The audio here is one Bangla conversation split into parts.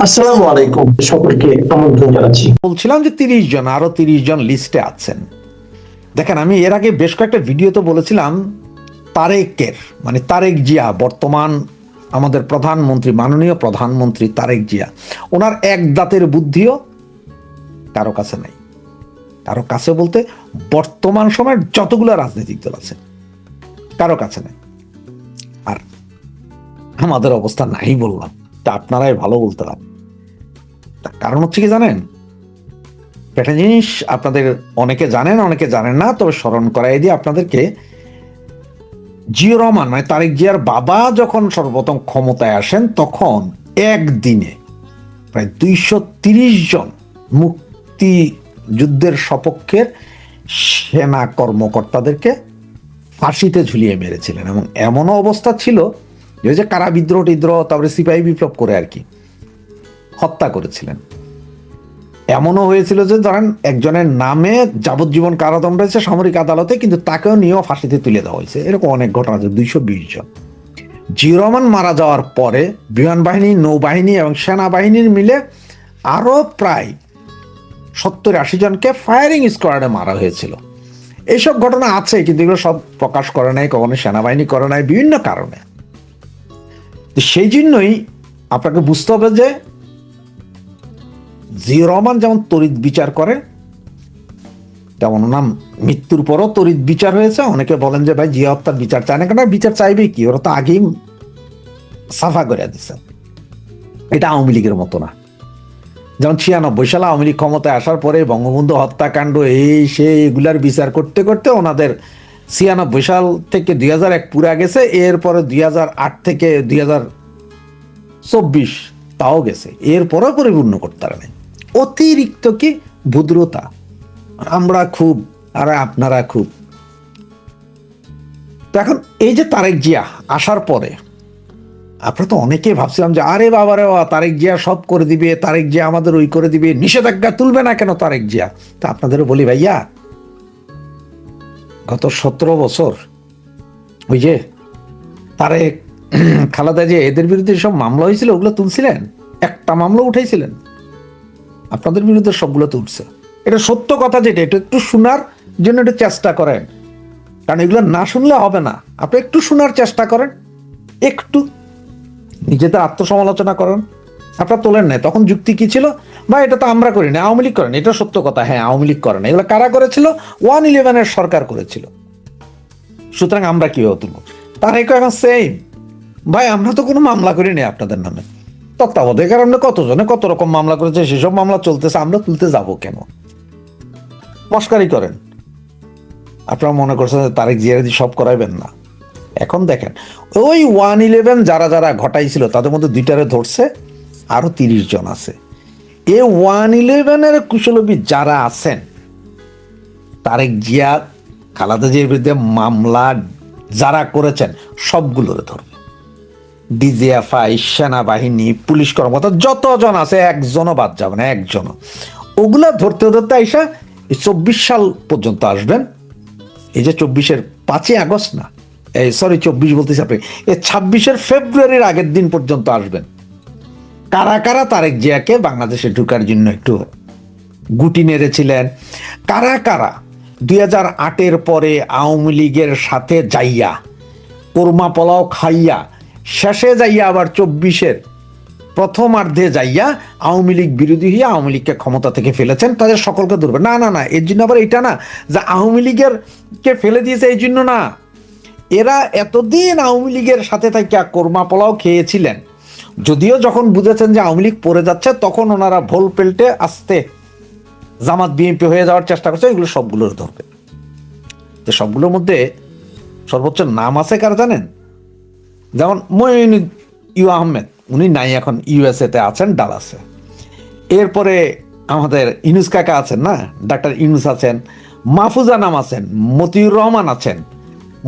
আসসালামু আলাইকুম, সকলকে আমন্ত্রণ জানাচ্ছি। বলছিলাম যে 30 জন, আরো 30 জন লিস্টে আছেন। দেখেন, আমি এর আগে বেশ কয়েকটা ভিডিওতে বলেছিলাম তারেকের, মানে তারেক জিয়া, বর্তমান আমাদের প্রধানমন্ত্রী, মাননীয় প্রধানমন্ত্রী তারেক জিয়া, ওনার এক দাঁতের বুদ্ধিও কারো কাছে নাই। কারো কাছে বলতে বর্তমান সময়ের যতগুলো রাজনৈতিক দল আছে কারো কাছে নাই। আর আমাদের অবস্থা নাই বললাম, তা আপনারাই ভালো বলতে পারেন। তার কারণ হচ্ছে কি জানেন? একটা জিনিস আপনাদের অনেকে জানেন, অনেকে জানেন না, তবে স্মরণ করাই দিয়ে আপনাদেরকে। জিয়র রহমান মানে তারেক জিয়ার বাবা যখন সর্বপ্রথম ক্ষমতায় আসেন, তখন একদিনে প্রায় 230 জন মুক্তিযুদ্ধের সপক্ষের সেনা কর্মকর্তাদেরকে ফাঁসিতে ঝুলিয়ে মেরেছিলেন। এবং এমনও অবস্থা ছিল যে ওই যে কারা বিদ্রোহ টিদ্রোহ, তারপরে সিপাহী বিপ্লব করে আর কি হত্যা করেছিলেন। এমনও হয়েছিল যে ধরেন একজনের নামে যাবজ্জীবন কারাদণ্ড হয়েছে সামরিক আদালতে, কিন্তু তাকেও নিয়েও ফাঁসিতে তুলে দেওয়া হয়েছে। এরকম অনেক ঘটনা আছে। 220 জন। জিয়র রহমান মারা যাওয়ার পরে বিমান বাহিনী, নৌবাহিনী এবং সেনাবাহিনীর মিলে আরো প্রায় 70-80 জনকে ফায়ারিং স্কোয়াডে মারা হয়েছিল। এইসব ঘটনা আছে, কিন্তু এগুলো সব প্রকাশ করে নাই, কখনো সেনাবাহিনী করে নাই, বিভিন্ন কারণে। সেই জন্যই আপনাকে বুঝতে হবে যে জিয়র রহমান যেমন তড়িৎ বিচার করে, তেমন ওনার মৃত্যুর পরও তড়িৎ বিচার হয়েছে। অনেকে বলেন যে ভাই জিয়া হত্যার বিচার চায় না, কেন বিচার চাইবে কি, ওরা তো আগেই সাফা করে দিচ্ছে। এটা আওয়ামী লীগের মতো না। যেমন 96 সালে আওয়ামী লীগ ক্ষমতায় আসার পরে বঙ্গবন্ধু হত্যাকাণ্ড এই সে এগুলার বিচার করতে করতে ওনাদের 96 সাল থেকে 2001 পুরা গেছে, এরপরে 2008 থেকে 2024 তাও গেছে, এরপরও পরিপূর্ণ করতে পারে নাই। অতিরিক্ত কি ভদ্রতা, আমরা খুব আর আপনারা খুব। তো এখন এই যে তারেক জিয়া আসার পরে আমরা তো অনেকে ভাবছিলাম যে আরে বাবারে বাবা, তারেক জিয়া সব করে দিবে, তারেক জিয়া আমাদের ওই করে দিবে, নিষেধাজ্ঞা তুলবে না কেন তারেক জিয়া। তা আপনাদেরও বলি ভাইয়া, গত 17 বছর ওই যে তারেক, খালেদা জিয়া এদের বিরুদ্ধে সব মামলা হয়েছিল, ওগুলো তুলছিলেন? একটা মামলা উঠাইছিলেন? আপনাদের বিরুদ্ধে সবগুলো তুলছে। এটা সত্য কথা, যেটা এটা একটু শোনার জন্য একটু চেষ্টা করেন, কারণ এগুলো না শুনলে হবে না। আপনি একটু শোনার চেষ্টা করেন, একটু নিজেদের আত্মসমালোচনা করেন। আপনারা তোলেন নাই, তখন যুক্তি কি ছিল? বা এটা তো আমরা করি না, আওয়ামী লীগ করেন। এটা সত্য কথা, হ্যাঁ আওয়ামী লীগ করে না। এগুলো কারা করেছিল? 111 সরকার করেছিল। সুতরাং আমরা কিভাবে তুলব? তার এখন সেম ভাই, আমরা তো কোনো মামলা করি নাই আপনাদের নামে। তত্ত্বাবধায়ক কারণে কতজনে কত রকম মামলা করেছে, সেসব মামলা চলতেছে, আমরা তুলতে যাব কেন? মস্কারি করেন। আপনারা মনে করছেন যে তারেক জিয়া সব করাইবেন না। এখন দেখেন, ওই 111 যারা যারা ঘটাইছিল তাদের মধ্যে 2টারে ধরছে, আরো 30 জন আছে। এই 111 কুশলবিদ যারা আছেন, তারেক জিয়া, খালেদা জিয়ার বিরুদ্ধে মামলা যারা করেছেন সবগুলোরে ধরবে। ডিজিএফআই, সেনাবাহিনী, পুলিশ কর্মকর্তা যতজন আছে, একজনও বাদ যাবে না, একজনও। ওগুলা ধরতে ধরতে আইসা 24 সাল পর্যন্ত আসবেন। এই যে 24-এর 5ই আগস্ট না, এই সরি 24 বলতেছি আপনি, এই 26-এর ফেব্রুয়ারির আগের দিন পর্যন্ত আসবেন। কারা কারা তারেক জিয়াকে বাংলাদেশে ঢুকার জন্য একটু গুটি নেড়েছিলেন, কারা কারা 2008-এর পরে আওয়ামী লীগের সাথে যাইয়া কোরমা পোলাও খাইয়া শেষে যাইয়া আবার 24-এর প্রথমার্ধে যাইয়া আওয়ামী লীগ বিরোধী হইয়া আওয়ামী লীগকে ক্ষমতা থেকে ফেলেছেন, তাদের সকলকে ধরবে না। না না, এর জন্য আবার এটা না যে আওয়ামী লীগের কে ফেলে দিয়েছে এই জন্য না। এরা এতদিন আওয়ামী লীগের সাথে থাকিয়া কোরমা পোলাও খেয়েছিলেন, যদিও যখন বুঝেছেন যে আওয়ামী লীগ পড়ে যাচ্ছে, তখন ওনারা ভোল পেল্টে আসতে জামাত বিএনপি হয়ে যাওয়ার চেষ্টা করছে। এগুলো সবগুলোর ধরবে। তো সবগুলোর মধ্যে সর্বোচ্চ নাম আছে কার জানেন? যেমন মঈন আহমেদ, উনি নাই, এখন ইউএসএ তে আছেন, ডালাসে। এরপরে আমাদের ইউনুস কাকা আছেন না, ডাক্তার ইউনুস আছেন, মাহফুজা নাম আছেন, মতিউর রহমান আছেন,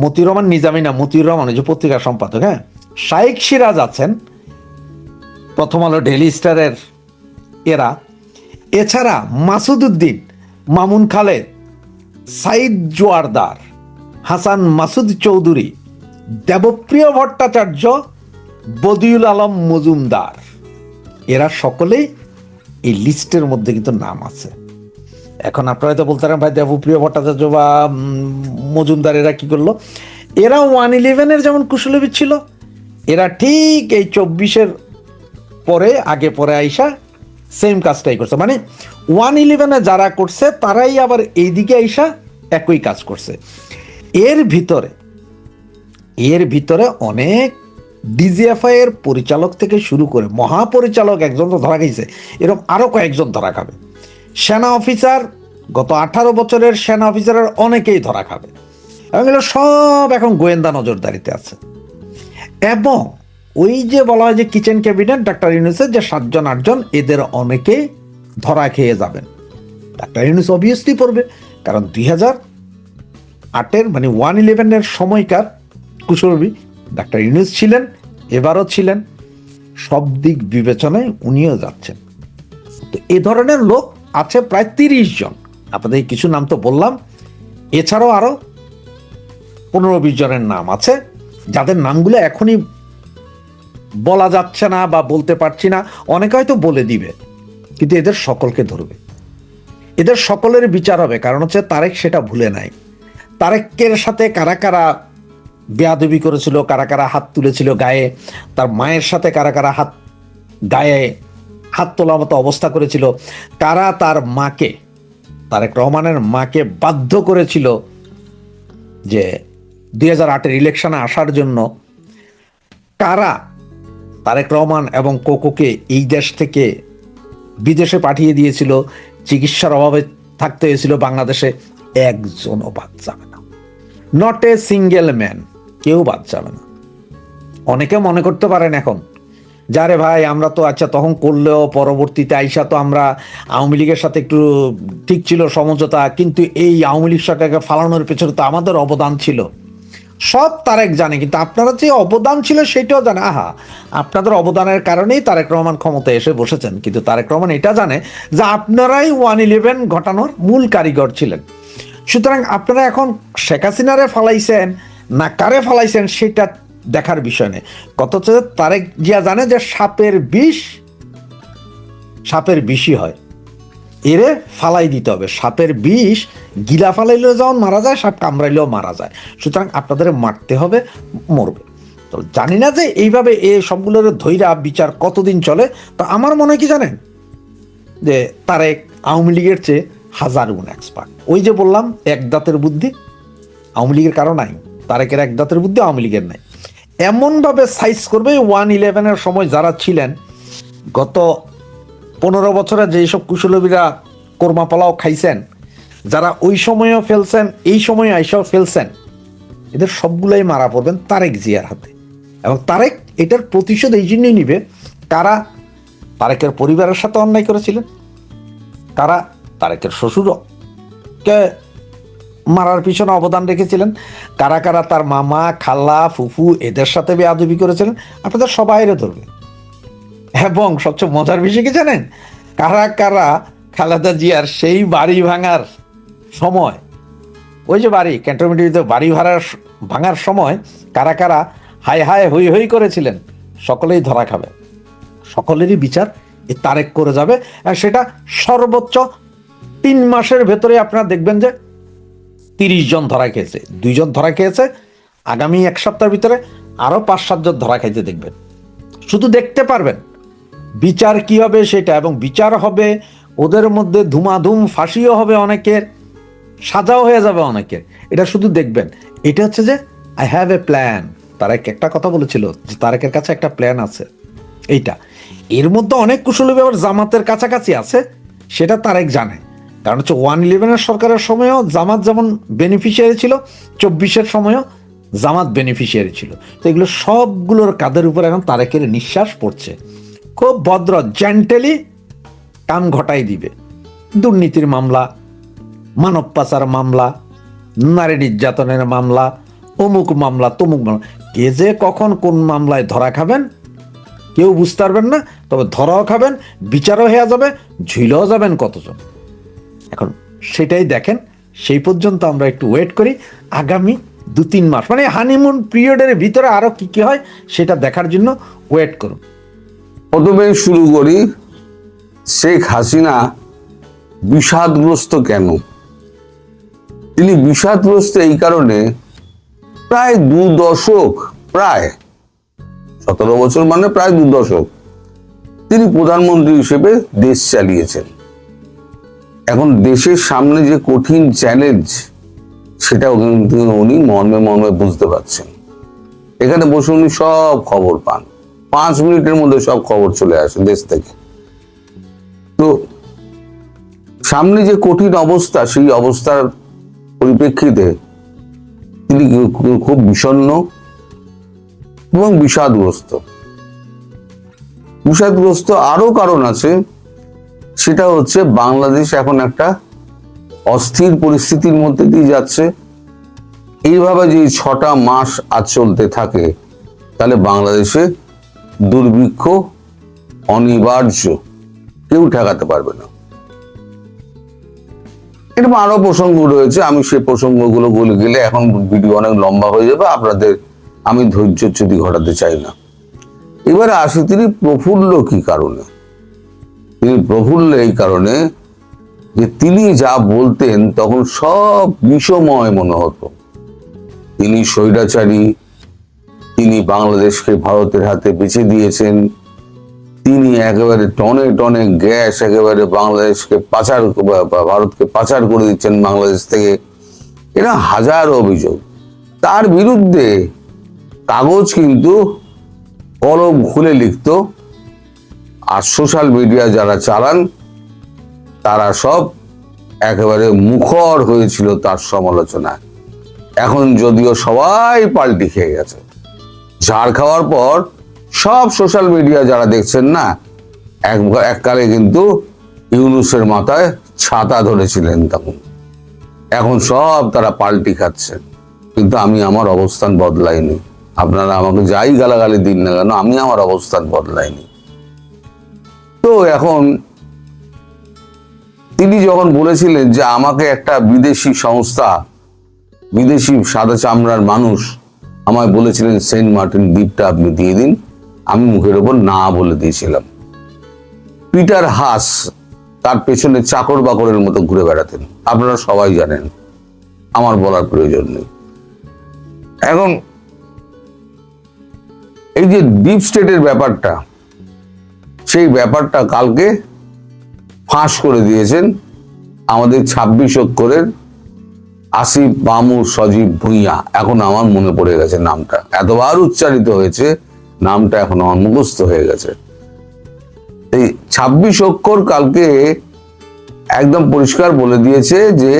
মতিউর রহমান নিজামী না, মতিউর রহমান ওই যে পত্রিকার সম্পাদক, হ্যাঁ। শাইখ সিরাজ আছেন, প্রথম আলো, ডেইলি স্টারের এরা। এছাড়া মাসুদ উদ্দিন, মামুন খালেদ, সাইদ জোয়ারদার, হাসান মাসুদ চৌধুরী, দেবপ্রিয় ভট্টাচার্য, বদিউল আলম মজুমদার, এরা সকলেই এই লিস্টের মধ্যে কিন্তু নাম আছে। এখন আপনারা হয়তো বলতে পারেন ভাই দেবপ্রিয় ভট্টাচার্য বা মজুমদার এরা কি করলো? এরা 111-এর যেমন কুশলীবিদ ছিল, এরা ঠিক এই 24-এর পরে আগে পরে আইসা সেম কাজটাই করছে। মানে 111-এ যারা করছে তারাই আবার এইদিকে আইসা একই কাজ করছে। এর ভিতরে অনেক ডিজিএফআই এর পরিচালক থেকে শুরু করে মহাপরিচালক একজন তো ধরা গেছে, এরকম আরো কয়েকজন ধরা খাবে। সেনা অফিসার, গত 18 বছরের সেনা অফিসারের অনেকেই ধরা খাবে, এবং এগুলো সব এখন গোয়েন্দা নজরদারিতে আছে। এবং ওই যে বলা হয় যে কিচেন ক্যাবিনেট ডাক্তার ইউনূসের যে 7-8 এদের অনেকেই ধরা খেয়ে যাবেন। ডাক্তার ইউনূস অবভিয়াসলি পড়বে, কারণ 2008-এর মানে 111-এর সময়কার কুশলীবিদ ডাক্তার ইউনূস ছিলেন, এবারও ছিলেন। সব দিক বিবেচনায় উনিও যাচ্ছেন। তো এ ধরনের লোক আছে প্রায় 30 জন। আপনাদের কিছু নাম তো বললাম, এছাড়াও আরো 15-20 জনের নাম আছে, যাদের নামগুলো এখনই বলা যাচ্ছে না বা বলতে পারছি না। অনেকে হয়তো বলে দিবে, কিন্তু এদের সকলকে ধরবে, এদের সকলের বিচার হবে। কারণ হচ্ছে তারেক সেটা ভুলে নাই। তারেকের সাথে কারা কারা বেয়াদবি করেছিল, কারা কারা হাত তুলেছিল গায়ে, তার মায়ের সাথে কারা কারা গায়ে হাত তোলার মতো অবস্থা করেছিল, কারা তার মাকে, তারেক রহমানের মাকে বাধ্য করেছিল যে 2008-এর ইলেকশনে আসার জন্য, কারা তারেক রহমান এবং কোকোকে এই দেশ থেকে বিদেশে পাঠিয়ে দিয়েছিল, চিকিৎসার অভাবে থাকতে হয়েছিল বাংলাদেশে, একজনও বাদ যাবে না। নট এ সিঙ্গেল ম্যান, কেউ বাদ যাবে না। অনেকে মনে করতে পারেন এখন, যারে ভাই আমরা তো আচ্ছা তখন করলেও পরবর্তীতে আইসা তো আমরা আওয়ামী লীগের সাথে একটু ঠিক ছিল সমঝোতা, কিন্তু এই আওয়ামী লীগ সরকারকে ফালানোর পেছনে তো আমাদের অবদান ছিল। সব তারেক জানে, কিন্তু আপনারা যে অবদান ছিল সেটাও জানে। আহা, আপনাদের অবদানের কারণেই তারেক রহমান ক্ষমতায় এসে বসেছেন, কিন্তু তারেক রহমান এটা জানে যে আপনারাই 111 ঘটানোর মূল কারিগর ছিলেন। সুতরাং আপনারা এখন শেখ হাসিনারে ফালাইছেন না কারে ফালাইছেন সেটা দেখার বিষয় নেই। কত হচ্ছে তারেক জিয়া জানে যে সাপের বিষই হয়, এরে ফালাই দিতে হবে। সাপের বিষ গিলা ফালাইলেও যেমন মারা যায়, সাপ কামড়াইলেও মারা যায়। সুতরাং আপনাদের মারতে হবে, মরবে। তো জানি না যে এইভাবে এ সবগুলোর ধৈর্য বিচার কতদিন চলে। তো আমার মনে হয় কি জানেন, যে তারেক আওয়ামী লীগের চেয়ে 1000 গুণ এক্সপার্ট। ওই যে বললাম এক দাঁতের বুদ্ধি আওয়ামী লীগের কারো নাই, তারেকের এক দাঁতের বুদ্ধি আওয়ামী লীগের নাই। এমনভাবে সাইজ করবে 111-এর সময় যারা ছিলেন, গত 15 বছরে যেসব কুশলীবিরা কোরমা পোলাও খাইছেন, যারা ওই সময়ও ফেলছেন এই সময় আইসাও ফেলছেন, এদের সবগুলাই মারা পড়বেন তারেক জিয়ার হাতে। এবং তারেক এটার প্রতিশোধ এই জন্যই নিবে, কারা তারেকের পরিবারের সাথে অন্যায় করেছিলেন, কারা তারেকের শ্বশুরকে মারার পিছনে অবদান রেখেছিলেন, কারা কারা তার মামা খালা ফুফু এদের সাথে বেয়াদবি করেছিলেন, আপনাদের সবাইরে ধরবে। এবং সবচেয়ে মজার বিষয় কি জানেন, কারা কারা খালেদা জিয়ার সেই বাড়ি ভাঙার সময়, ওই যে বাড়ি ক্যান্টনমেন্টের বাড়ি ভাঙার সময় কারা কারা হায় হায় হই হই করেছিলেন, সকলেই ধরা খাবে, সকলেরই বিচার এই তারেক করে যাবে। আর সেটা সর্বোচ্চ 3 মাসের ভেতরে আপনারা দেখবেন যে 30 জন ধরা খেয়েছে, 2 জন ধরা খেয়েছে, আগামী 1 সপ্তাহের ভিতরে আরো 5-7 জন ধরা খাইতে দেখবেন। শুধু দেখতে পারবেন বিচার কি হবে সেটা, এবং বিচার হবে ওদের মধ্যে ধুমাধুম, ফাঁসিও হবে অনেকের, সাজাও হয়ে যাবে অনেকের, এটা শুধু দেখবেন। এটা হচ্ছে যে I have a plan. Tarek একটা কথা বলেছিল যে তারেকের কাছে একটা প্ল্যান আছে। এইটা এর মধ্যে অনেক কুশলী ব্যাপার জামাতের কাছাকাছি আছে, সেটা তারেক জানে। কারণ হচ্ছে 111-এর সরকারের সময়ও জামাত যেমন বেনিফিশিয়ারি ছিল, 24-এর সময়ও জামাত বেনিফিশিয়ারি ছিল। তো এগুলো সবগুলোর কাঁধের উপর এখন তারেকের নিঃশ্বাস পড়ছে। খুব ভদ্র জেন্টেলি কাম ঘটাই দিবে। দুর্নীতির মামলা, মানব পাচার মামলা, নারী নির্যাতনের মামলা, অমুক মামলা তমুক মামলা, কে যে কখন কোন মামলায় ধরা খাবেন কেউ বুঝতে পারবেন না। তবে ধরাও খাবেন, বিচারও হয়ে যাবে, ঝুলেও যাবেন কতজন। এখন সেটাই দেখেন। সেই পর্যন্ত আমরা একটু ওয়েট করি। আগামী 2-3 মাস মানে হানিমুন পিরিয়ডের ভিতরে আরো কি কি হয় সেটা দেখার জন্য ওয়েট করুন। প্রথমেই শুরু করি, শেখ হাসিনা বিষাদগ্রস্ত কেন? তিনি বিষাদগ্রস্ত এই কারণে, প্রায় 2 দশক, প্রায় 17 বছর মানে প্রায় 2 দশক তিনি প্রধানমন্ত্রী হিসেবে দেশ চালিয়েছেন। এখন দেশের সামনে যে কঠিন চ্যালেঞ্জ, সেটাও কিন্তু উনি মর্মে মর্মে বুঝতে পারছেন। এখানে বসে উনি সব খবর পান, 5 মিনিটের মধ্যে সব খবর চলে আসে দেশ থেকে। তো সামনে যে কঠিন অবস্থা, সেই অবস্থার পরিপ্রেক্ষিতে তিনি খুব বিষণ্ণ এবং বিষাদগ্রস্ত আরো কারণ আছে। সেটা হচ্ছে বাংলাদেশ এখন একটা অস্থির পরিস্থিতির মধ্যে দিয়ে যাচ্ছে। এইভাবে যে 6টা মাস আজ চলতে থাকে, তাহলে বাংলাদেশে দুর্ভিক্ষ অনিবার্য, কেউ ঠেকাতে পারবে না। এরকম আরো প্রসঙ্গ রয়েছে, আমি সেই প্রসঙ্গগুলো বলে গেলে এখন ভিডিও অনেক লম্বা হয়ে যাবে, আপনাদের আমি ধৈর্যচ্যুতি ঘটাতে চাই না। এবারে আসি তিনি প্রফুল্ল কি কারণে। তিনি প্রফুল্ল এই কারণে যে তিনি যা বলতেন তখন সব বিষময় মনে হতো। তিনি স্বৈরাচারী, তিনি বাংলাদেশকে ভারতের হাতে বেঁচে দিয়েছেন, তিনি একেবারে টনে টনে গ্যাস একেবারে বাংলাদেশকে ভারতকে পাচার করে দিচ্ছেন বাংলাদেশ থেকে। এরা হাজার অভিযোগ। তার বিরুদ্ধে কাগজ কিন্তু কলম খুলে লিখত, আর সোশ্যাল মিডিয়া যারা চালান তারা সব একেবারে মুখর হয়েছিল তার সমালোচনায়। এখন যদিও সবাই পাল্টি খেয়ে গেছে, ঝাড় খাওয়ার পর সব সোশ্যাল মিডিয়া যারা দেখছেন না, এককালে কিন্তু ইউনূসের মাথায় ছাতা ধরেছিলেন তখন, এখন সব তারা পাল্টি খাচ্ছে। কিন্তু আমি আমার অবস্থান বদলাইনি। আপনারা আমাকে যাই গালাগালি দিন না কেন, আমি আমার অবস্থান বদলাইনি। তো এখন তিনি যখন বলেছিলেন যে আমাকে একটা বিদেশি সংস্থা, বিদেশি সাদা চামড়ার মানুষ আমায় বলেছিলেন সেন্ট মার্টিন দ্বীপটা আপনি দিয়ে দিন, আমি মুখের ওপর না বলে দিয়েছিলাম। পিটার হাস তার পেছনে চাকর বাকরের মতো ঘুরে বেড়াতেন, আপনারা সবাই জানেন, আমার বলার প্রয়োজন নেই। এখন এই যে ডিপ স্টেটের ব্যাপারটা, সেই ব্যাপারটা কালকে ফাঁস করে দিয়েছেন আমাদের 26 অক্ষরের আসিফ মামুর সজীব ভুঁইয়া। এখন আমার মনে পড়ে গেছে নামটা, এতবার উচ্চারিত হয়েছে নামটা, এখন আমার মুখস্থ হয়ে গেছে। এই 26 অক্ষর কালকে একদম পরিষ্কার বলে দিয়েছে যে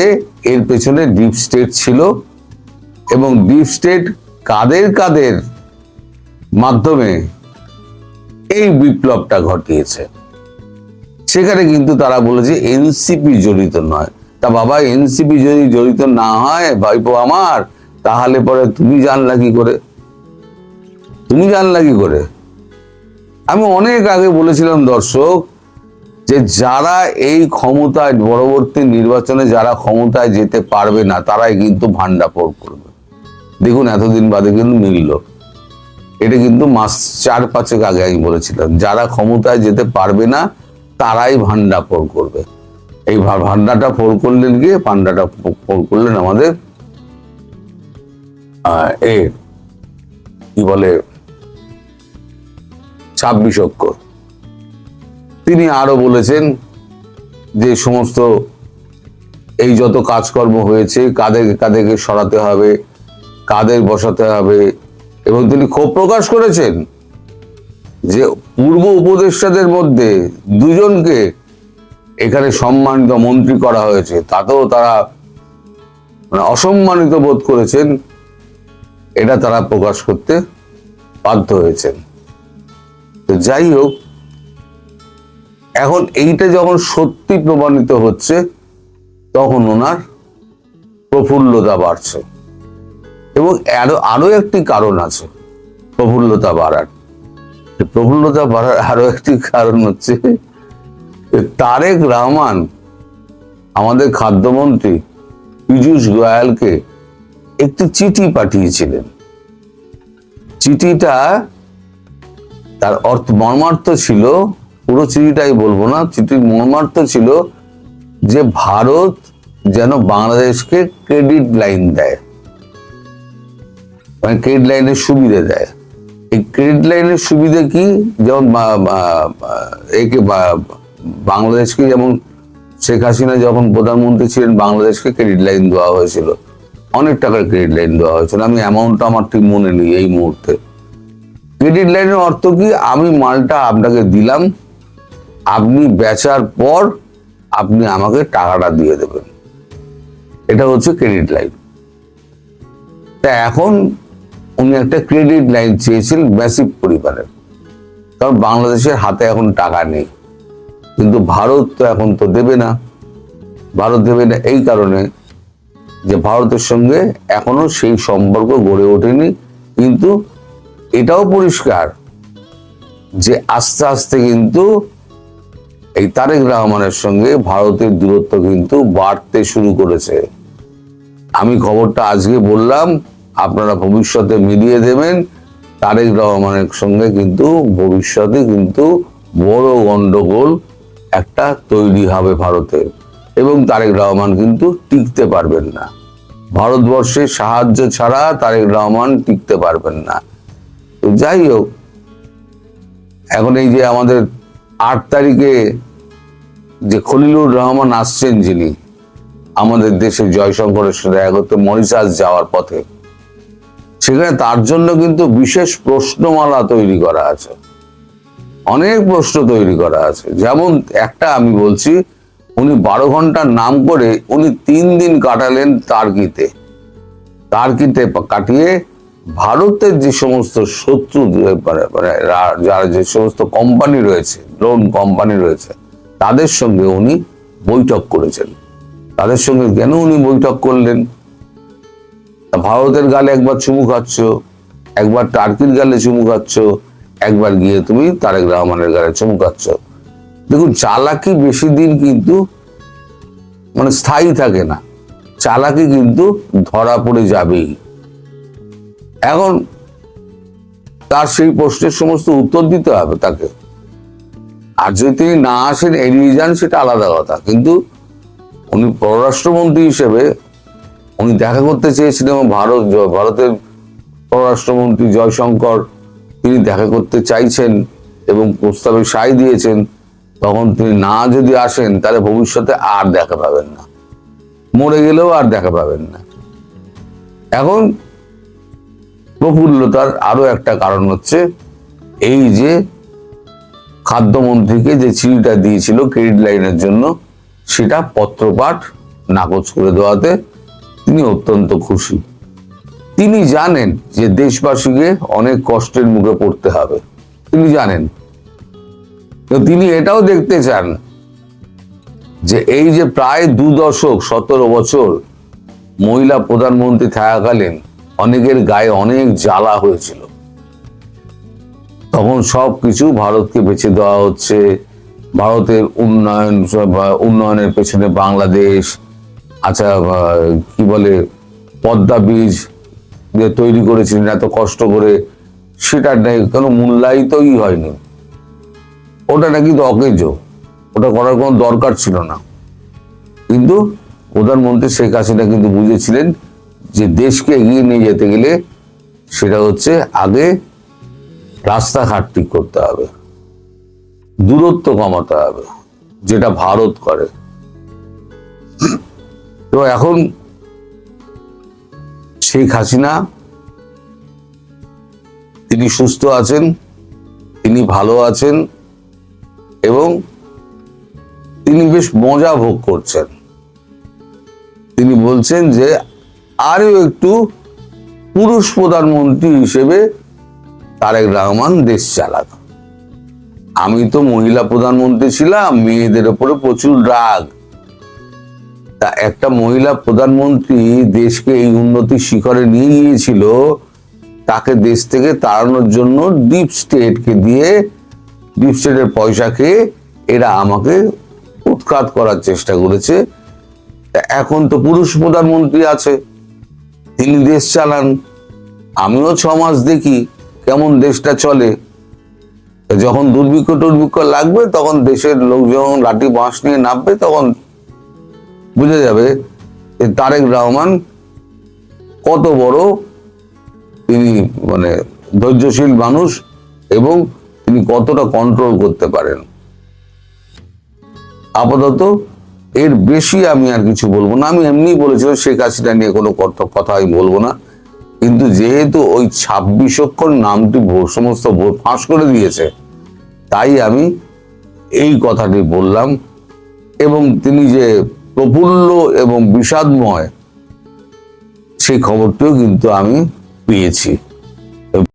এর পেছনে ডিপ স্টেট ছিল, এবং ডিপ স্টেট কাদের কাদের মাধ্যমে এই বিপ্লবটা ঘটিয়েছে। সেখানে কিন্তু তারা বলেছে এনসিপি জড়িত নয়। তা বাবা, এনসিপি যদি জড়িত না হয় ভাইপো আমার, তাহলে পরে তুমি জানলা কি করে? আমি অনেক আগে বলেছিলাম দর্শক, যে যারা এই ক্ষমতায় পরবর্তী নির্বাচনে যারা ক্ষমতায় যেতে পারবে না, তারাই কিন্তু ভান্ডাফোড় করবে। দেখুন এতদিন বাদে কিন্তু মিলল। এটা কিন্তু মাস 4-5 আগে আমি বলেছিলাম, যারা ক্ষমতায় যেতে পারবে না তারাই ভান্ডাফোড় করবে। এই ভান্ডাটা ফোড় করলেন গিয়ে, পান্ডাটা ফোড় করলেন আমাদের কি বলে 26 অক্ষর। তিনি আরো বলেছেন যে সমস্ত এই যত কাজকর্ম হয়েছে কাদেরকে সরাতে হবে, কাদের বসাতে হবে, এবং তিনি ক্ষোভ প্রকাশ করেছেন যে পূর্ব উপদেষ্টাদের মধ্যে 2 জনকে এখানে সম্মানিত মন্ত্রী করা হয়েছে, তাতেও তারা অসম্মানিত বোধ করেছেন, এটা তারা প্রকাশ করতে বাধ্য হয়েছেন। তো যাই হোক, এখন এইটা যখন সত্যি প্রমাণিত হচ্ছে, তখন ওনার প্রফুল্লতা বাড়ছে। এবং আরো একটি কারণ আছে প্রফুল্লতা বাড়ার। আরো একটি কারণ হচ্ছে তারেক রহমান আমাদের খাদ্যমন্ত্রী পীযূষ গোয়ালকে একটি চিঠি পাঠিয়েছিলেন। চিঠিটা তার মর্মার্থ ছিল, পুরো চিঠিটাই বলবো না, চিঠির মর্মার্থ ছিল যে ভারত যেন বাংলাদেশকে ক্রেডিট লাইন দেয়, মানে ক্রেডিট লাইনের সুবিধা দেয়। এই ক্রেডিট লাইনের সুবিধা কি, যেমন বাংলাদেশকে, যেমন শেখ হাসিনা যখন প্রধানমন্ত্রী ছিলেন বাংলাদেশকে ক্রেডিট লাইন দেওয়া হয়েছিল, অনেক টাকার ক্রেডিট লাইন দেওয়া হয়েছিল, আমি অ্যামাউন্টটা আমার ঠিক মনে নেই এই মুহূর্তে। ক্রেডিট লাইনের অর্থ কি, আমি মালটা আপনাকে দিলাম, আপনি বেচার পর আপনি আমাকে টাকাটা দিয়ে দেবেন, এটা হচ্ছে ক্রেডিট লাইন। তা এখন উনি একটা ক্রেডিট লাইন চেয়েছেন ম্যাসিভ পরিমাণের, কারণ বাংলাদেশের হাতে এখন টাকা নেই। কিন্তু ভারত তো এখন তো দেবে না, ভারত দেবে না এই কারণে যে ভারতের সঙ্গে এখনো সেই সম্পর্ক গড়ে ওঠেনি। কিন্তু এটাও পরিষ্কার যে আস্তে আস্তে কিন্তু এই তারেক রহমানের সঙ্গে ভারতের দূরত্ব কিন্তু বাড়তে শুরু করেছে। আমি খবরটা আজকে বললাম, আপনারা ভবিষ্যতে মিলিয়ে দেবেন, তারেক রহমানের সঙ্গে কিন্তু ভবিষ্যতে কিন্তু বড় গন্ডগোল একটা তৈরি হবে ভারতের, এবং তারেক রহমান কিন্তু টিকতে পারবেন না। ভারতবর্ষের সাহায্য ছাড়া তারেক রহমান টিকতে পারবেন না। তো যাই হোক, এখন এই যে আমাদের 8 তারিখে যে খলিলুর রহমান আসছেন, যিনি আমাদের দেশে জয়শঙ্করের সাথে দেখা করতে মরিশাস যাওয়ার পথে, সেখানে তার জন্য কিন্তু বিশেষ প্রশ্নমালা তৈরি করা আছে, অনেক প্রশ্ন তৈরি করা আছে। যেমন একটা আমি বলছি, উনি 12 ঘন্টার নাম করে উনি 3 দিন কাটালেন টার্কিতে কাটিয়ে ভারতের যে সমস্ত শত্রু, যারা যে সমস্ত কোম্পানি রয়েছে, লোন কোম্পানি রয়েছে, তাদের সঙ্গে উনি বৈঠক করেছেন। তাদের সঙ্গে কেন উনি বৈঠক করলেন? ভারতের গালে একবার চুমু খাচ্ছ, একবার টার্কির গালে চুমু খাচ্ছ, একবার গিয়ে তুমি তারেক রহমানের গালে চুমু খাচ্ছ। দেখুন, চালাকি বেশি দিন কিন্তু মানে স্থায়ী থাকে না, চালাকি কিন্তু ধরা পড়ে যাবেই। এখন তার সেই প্রশ্নের সমস্ত উত্তর দিতে হবে তাকে। আর যদি তিনি না আসেন, এড়িয়ে যান, সেটা আলাদা কথা। কিন্তু উনি পররাষ্ট্রমন্ত্রী হিসেবে উনি দেখা করতে চেয়েছিলেন, এবং ভারতের পররাষ্ট্রমন্ত্রী জয়শঙ্কর তিনি দেখা করতে চাইছেন এবং প্রস্তাবে সায় দিয়েছেন। তখন তিনি না যদি আসেন, তাহলে ভবিষ্যতে আর দেখা পাবেন না, মরে গেলেও আর দেখা পাবেন না। এখন প্রফুল্লতার আরো একটা কারণ হচ্ছে এই যে খাদ্যমন্ত্রীকে যে চিঠিটা দিয়েছিল ক্রেডিট লাইনের জন্য, সেটা পত্রপাঠ নাকচ করে দেওয়াতে তিনি অত্যন্ত খুশি। তিনি জানেন যে দেশবাসীকে অনেক কষ্টের মুখে পড়তে হবে, তিনি জানেন। তো তিনি এটাও দেখতে চান যে এই যে প্রায় 2 দশক 17 বছর মহিলা প্রধানমন্ত্রী থাকাকালীন অনেকের গায়ে অনেক জ্বালা হয়েছিল, তখন সবকিছু ভারতকে বেছে দেওয়া হচ্ছে, ভারতের উন্নয়নের পেছনে বাংলাদেশ, আচ্ছা কি বলে পদ্মা বীজ যে তৈরি করেছিলেন এত কষ্ট করে, সেটা নেই, কোনো মূল্যায়িতই হয়নি। ওটা নাকি অকেজো, ওটা করার কোনো দরকার ছিল না। কিন্তু প্রধানমন্ত্রী শেখ হাসিনা কিন্তু বুঝেছিলেন যে দেশকে এগিয়ে নিয়ে যেতে গেলে সেটা হচ্ছে আগে রাস্তাঘাট ঠিক করতে হবে, দূরত্ব কমাতে হবে, যেটা ভারত করে। তো এখন শেখ হাসিনা তিনি সুস্থ আছেন, তিনি ভালো আছেন, এবং তিনি বেশ মজা ভোগ করছেন। তিনি বলছেন যে আরো একটু পুরুষ প্রধানমন্ত্রী হিসেবে তারেক রহমান দেশ চালাক। আমি তো মহিলা প্রধানমন্ত্রী ছিলাম, মেয়েদের উপরে প্রচুর রাগ। তা একটা মহিলা প্রধানমন্ত্রী দেশকে এই উন্নতির শিখরে নিয়ে গিয়েছিল, তাকে দেশ থেকে তাড়ানোর জন্য ডিপ স্টেটকে দিয়ে, ডিপ স্টেটের পয়সা খেয়ে এরা আমাকে উৎখাত করার চেষ্টা করেছে। এখন তো পুরুষ প্রধানমন্ত্রী আছে, তিনি দেশ চালান, আমিও 6 মাস দেখি কেমন দেশটা চলে। যখন দুর্ভিক্ষ টুর্ভিক্ষ লাগবে তখন দেশের লোক যখন লাঠি বাঁশ নিয়ে নামবে তখন বুঝে যাবে যে তারেক রহমান কত বড় তিনি মানে ধৈর্যশীল মানুষ এবং তিনি কতটা কন্ট্রোল করতে পারেন। আপাতত এর বেশি আমি আর কিছু বলবো না। আমি এমনি বলেছিলাম শেখ হাসিনা নিয়ে কোনো কথা আমি বলবো না, কিন্তু যেহেতু ওই 26 অক্ষর নামটি সমস্ত ফাঁস করে দিয়েছে, তাই আমি এই কথাটি বললাম। এবং তিনি যে প্রফুল্ল এবং বিষাদময় সেই খবরটিও কিন্তু আমি পেয়েছি।